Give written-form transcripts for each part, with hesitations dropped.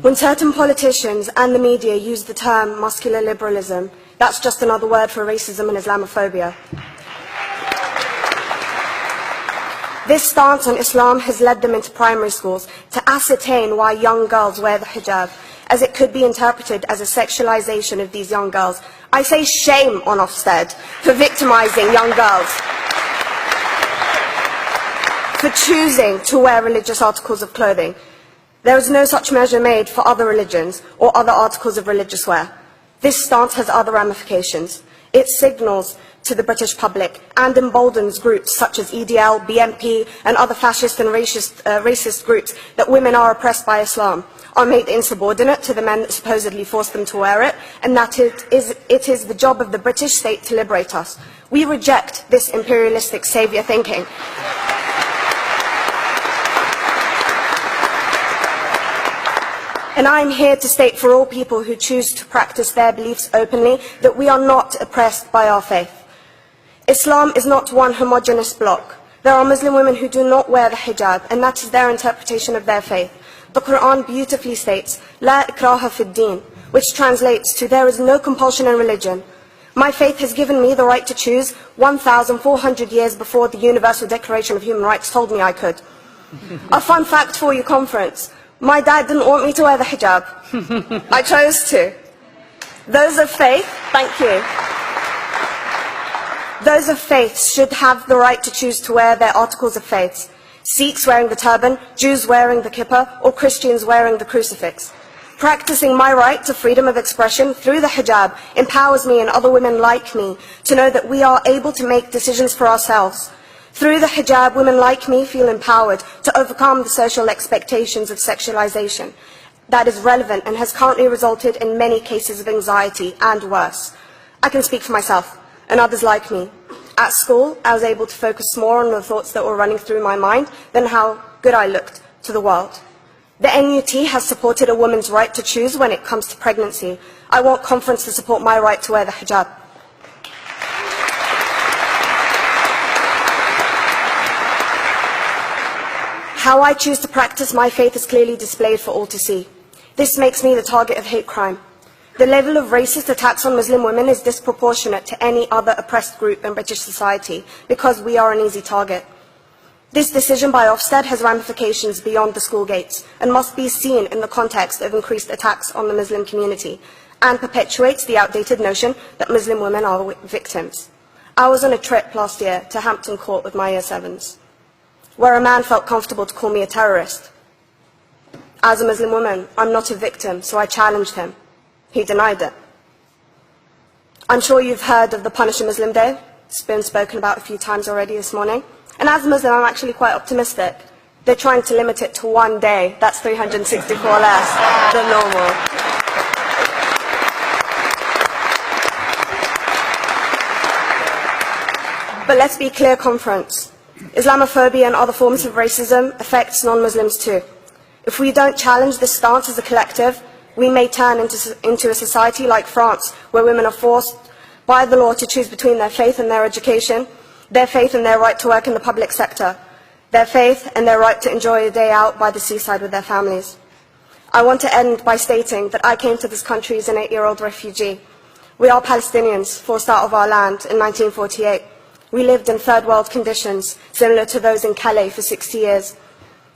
When certain politicians and the media use the term muscular liberalism, that's just another word for racism and Islamophobia. This stance on Islam has led them into primary schools to ascertain why young girls wear the hijab, as it could be interpreted as a sexualization of these young girls. I say shame on Ofsted for victimizing young girls, for choosing to wear religious articles of clothing. There is no such measure made for other religions or other articles of religious wear. This stance has other ramifications. It signals to the British public and emboldens groups such as EDL, BNP and other fascist and racist groups that women are oppressed by Islam, are made insubordinate to the men that supposedly forced them to wear it, and that it is the job of the British state to liberate us. We reject this imperialistic saviour thinking. And I am here to state for all people who choose to practice their beliefs openly that we are not oppressed by our faith. Islam is not one homogeneous block. There are Muslim women who do not wear the hijab, and that is their interpretation of their faith. The Quran beautifully states, "La ikraha fid din," which translates to, "There is no compulsion in religion." My faith has given me the right to choose 1,400 years before the Universal Declaration of Human Rights told me I could. A fun fact for your conference. My dad didn't want me to wear the hijab. I chose to. Those of faith, thank you. Those of faith should have the right to choose to wear their articles of faith. Sikhs wearing the turban, Jews wearing the kippah, or Christians wearing the crucifix. Practicing my right to freedom of expression through the hijab empowers me and other women like me to know that we are able to make decisions for ourselves. Through the hijab, women like me feel empowered to overcome the social expectations of sexualization that is relevant and has currently resulted in many cases of anxiety and worse. I can speak for myself and others like me. At school, I was able to focus more on the thoughts that were running through my mind than how good I looked to the world. The NUT has supported a woman's right to choose when it comes to pregnancy. I want conference to support my right to wear the hijab. How I choose to practice my faith is clearly displayed for all to see. This makes me the target of hate crime. The level of racist attacks on Muslim women is disproportionate to any other oppressed group in British society because we are an easy target. This decision by Ofsted has ramifications beyond the school gates and must be seen in the context of increased attacks on the Muslim community and perpetuates the outdated notion that Muslim women are victims. I was on a trip last year to Hampton Court with my Year 7s, where a man felt comfortable to call me a terrorist. As a Muslim woman, I'm not a victim, so I challenged him. He denied it. I'm sure you've heard of the Punish a Muslim Day. It's been spoken about a few times already this morning. And as a Muslim, I'm actually quite optimistic. They're trying to limit it to one day. That's 364 less than normal. But let's be clear, conference. Islamophobia and other forms of racism affects non-Muslims too. If we don't challenge this stance as a collective, we may turn into a society like France, where women are forced by the law to choose between their faith and their education, their faith and their right to work in the public sector, their faith and their right to enjoy a day out by the seaside with their families. I want to end by stating that I came to this country as an 8-year-old refugee. We are Palestinians, forced out of our land in 1948. We lived in third world conditions, similar to those in Calais for 60 years.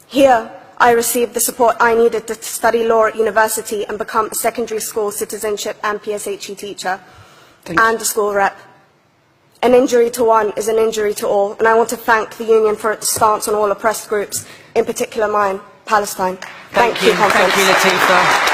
Here, I received the support I needed to study law at university and become a secondary school citizenship and PSHE teacher and a school rep. An injury to one is an injury to all, and I want to thank the Union for its stance on all oppressed groups, in particular mine, Palestine. Thank you, Conference. Thank you, Latifa.